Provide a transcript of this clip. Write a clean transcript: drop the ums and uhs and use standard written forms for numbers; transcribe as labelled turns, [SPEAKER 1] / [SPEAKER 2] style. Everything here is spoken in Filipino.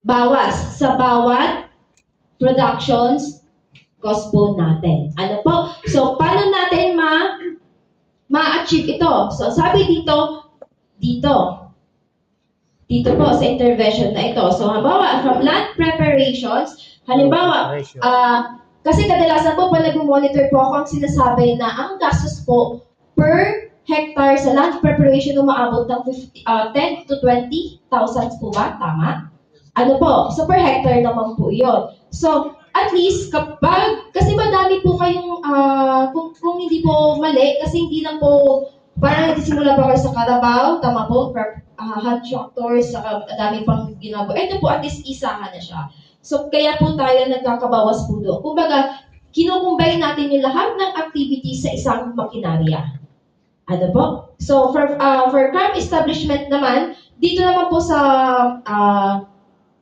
[SPEAKER 1] bawas sa bawat productions cost po natin. Ano po? So, paano natin ma-achieve ito? So, sabi dito po sa intervention na ito. So, halimbawa, from land preparations, halimbawa, kasi kadalasan po, pag nag-monitor po ako, ang sinasabi na ang gastos po per hectare sa land preparation umaabot ng 10 to 20,000 po ba? Tama? Ano po? So, per hectare naman po yun. So, at least, kasi madami po kayong, kung hindi po mali, kasi hindi lang po, parang nagsisimula pa kayo sa Carabao, tama po, hand tractors, saka dami pang ginagawa. Ito po, at least isahan na siya. So, kaya po tayo nagkakabawas po doon. Kumbaga, kinukumbay natin yung lahat ng activities sa isang makinarya. Ano po? So, for farm establishment naman, dito naman po sa